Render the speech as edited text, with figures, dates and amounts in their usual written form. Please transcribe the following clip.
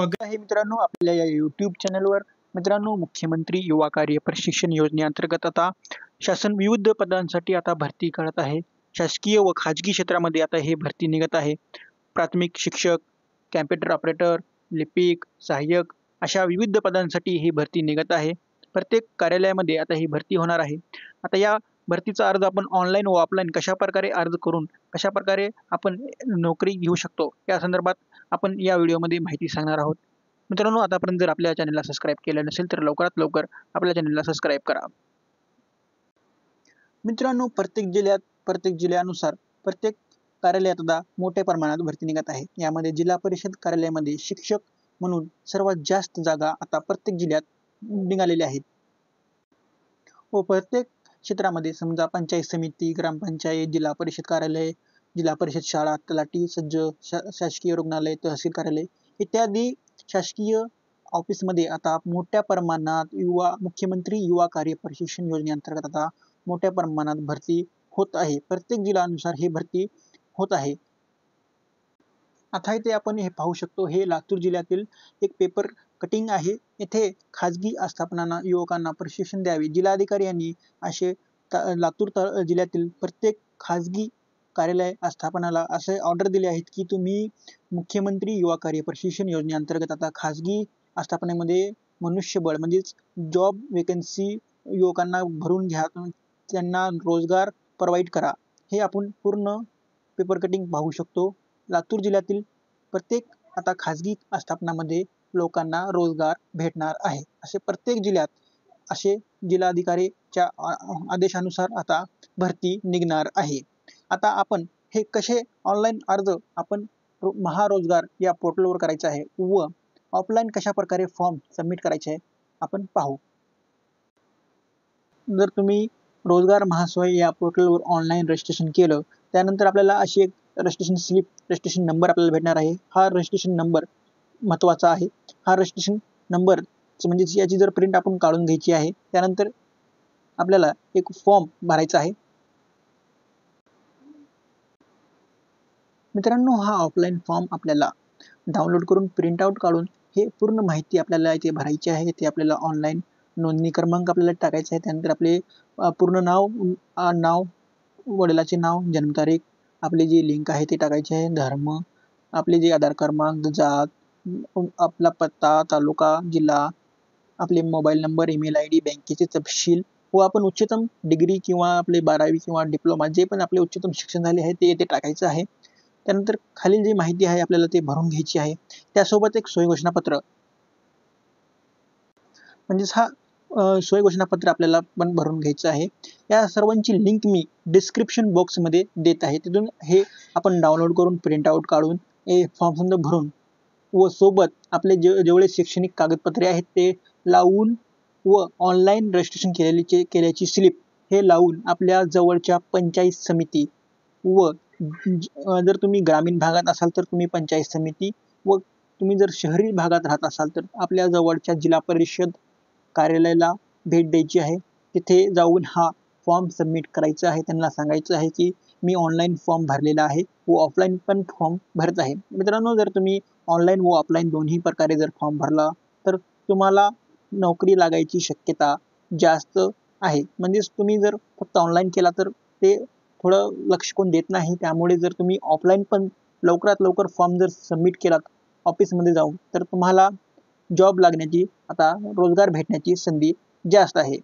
स्वागत आहे मित्रांनो आपल्या या YouTube चॅनलवर। मित्रांनो, मुख्यमंत्री युवा कार्य प्रशिक्षण योजनेअंतर्गत आता शासन विविध पदांसाठी आता भरती करत आहे। शासकीय व खाजगी क्षेत्रामध्ये आता हे भरती निघत आहे। प्राथमिक शिक्षक, कॉम्प्युटर ऑपरेटर, लिपिक, सहाय्यक अशा विविध पदांसाठी ही भरती निघत आहे। प्रत्येक कार्यालयामध्ये आता ही भरती होणार आहे। आता या भरतीचा अर्ज आपण ऑनलाईन व ऑफलाईन कशाप्रकारे अर्ज करून कशाप्रकारे आपण नोकरी घेऊ शकतो या संदर्भात आपण या व्हिडिओमध्ये माहिती सांगणार आहोत। मित्रांनो, आतापर्यंत जर आपल्या चॅनलला सबस्क्राईब केलं नसेल तर लवकरात लवकर आपल्या चॅनलला सबस्क्राईब करा। मित्रांनो, प्रत्येक जिल्ह्यानुसार प्रत्येक कार्यालयात आता मोठ्या प्रमाणात भरती निघत आहे। यामध्ये जिल्हा परिषद कार्यालयामध्ये शिक्षक म्हणून सर्वात जास्त जागा आता प्रत्येक जिल्ह्यात निघालेल्या आहेत। व प्रत्येक क्षेत्रामध्ये समजा पंचायत समिती, ग्रामपंचायत, जिल्हा परिषद कार्यालय, जिल्हा परिषद शाळा, तलाठी, सज्ज, शासकीय रुग्णालय, तहसील कार्यालय इत्यादी शासकीय ऑफिसमध्ये आता मोठ्या प्रमाणात मुख्यमंत्री युवा कार्य प्रशिक्षण योजनेअंतर्गत आता मोठ्या प्रमाणात भरती होत आहे। प्रत्येक जिल्ह्यानुसार ही भरती होत आहे। आता इथे आपण हे पाहू शकतो, हे लातूर जिल्ह्यातील एक पेपर कटिंग आहे। येथे खाजगी आस्थापनांना युवकांना प्रशिक्षण द्यावे जिल्हाधिकारी यांनी असे लातूर जिल्ह्यातील प्रत्येक खाजगी कार्यालय आस्थापनाला असे ऑर्डर दिले आहेत की तुम्ही मुख्यमंत्री युवा कार्य प्रशिक्षण योजनेअंतर्गत आता खाजगी आस्थापनेमध्ये मनुष्यबळ म्हणजेच जॉब वेकन्सी युवकांना भरून घ्या, त्यांना रोजगार प्रोव्हाइड करा। हे आपण पूर्ण पेपर कटिंग पाहू शकतो। लातूर जिल्ह्यातील प्रत्येक आता खाजगी आस्थापनामध्ये लोकांना रोजगार भेटणार आहे। असे प्रत्येक जिल्ह्यात असे जिल्हाधिकारीच्या आदेशानुसार आता भरती निघणार आहे। आता आपण हे कसे ऑनलाईन अर्ज आपण महारोजगार या पोर्टलवर करायचा आहे व ऑफलाईन कशा प्रकारे फॉर्म सबमिट करायचे आहे आपण पाहू। जर तुम्ही रोजगार महासोय या पोर्टलवर ऑनलाईन रजिस्ट्रेशन केलं, त्यानंतर आपल्याला अशी एक रजिस्ट्रेशन स्लिप, रजिस्ट्रेशन नंबर आपल्याला भेटणार आहे। हा रजिस्ट्रेशन नंबर महत्त्वाचा आहे। हा रजिस्ट्रेशन नंबर म्हणजे याची जर प्रिंट आपण काढून घ्यायची आहे। त्यानंतर आपल्याला एक फॉर्म भरायचा आहे। मित्रांनो, हा ऑफलाईन फॉर्म आपल्याला डाउनलोड करून प्रिंट आउट काढून हे पूर्ण माहिती आपल्याला इथे भरायची आहे। ते आपल्याला ऑनलाईन नोंदणी क्रमांक आपल्याला टाकायचा आहे। त्यानंतर आपले पूर्ण नाव, वडिलाचे नाव, जन्मतारीख, आपली जी लिंक आहे ते टाकायचे आहे, धर्म, आपले जे आधार क्रमांक, जात, आपला पत्ता, तालुका, जिल्हा, आपले मोबाईल नंबर, ईमेल आयडी, बँकेचे तपशील व आपण उच्चतम डिग्री किंवा आपले 12वी किंवा डिप्लोमा जे पण आपले उच्चतम शिक्षण झाले आहे ते येथे टाकायचं आहे। त्यानंतर खालील जी माहिती आहे आपल्याला ते भरून घ्यायची आहे। त्यासोबत एक सोय घोषणापत्र म्हणजेच हा सोय घोषणापत्र आपल्याला पण भरून घ्यायचं आहे। या सर्वांची लिंक मी डिस्क्रिप्शन बॉक्समध्ये देत आहे। तिथून हे आपण डाउनलोड करून प्रिंट आउट काढून हे फॉर्म समजा भरून व सोबत आपले जेवढे शैक्षणिक कागदपत्रे आहेत ते लावून व ऑनलाईन रजिस्ट्रेशन केल्याची स्लिप हे लावून आपल्या जवळच्या पंचायत समिती व जर तुम्ही ग्रामीण भागात असाल तर तुम्ही पंचायत समिती व तुम्ही जर शहरी भागात राहत असाल तर आपल्या जवळच्या जिल्हा परिषद कार्यालयाला भेट द्यायची आहे। तिथे जाऊन हा फॉर्म सबमिट करायचा आहे। त्यांना सांगायचं आहे की मी ऑनलाईन फॉर्म भरलेला आहे व ऑफलाईन पण फॉर्म भरत आहे। मित्रांनो, जर तुम्ही ऑनलाईन व ऑफलाईन दोन्ही प्रकारे जर फॉर्म भरला तर तुम्हाला नोकरी लागायची शक्यता जास्त आहे। म्हणजेच तुम्ही जर फक्त ऑनलाईन केला तर ते थोडं लक्ष कोण देत नाही। त्यामुळे जर तुम्ही ऑफलाईन पण लवकरात लवकर फॉर्म जर सबमिट केलात ऑफिसमध्ये जाऊन तर तुम्हाला जॉब लागण्याची आता रोजगार भेटण्याची संधी जास्त आहे।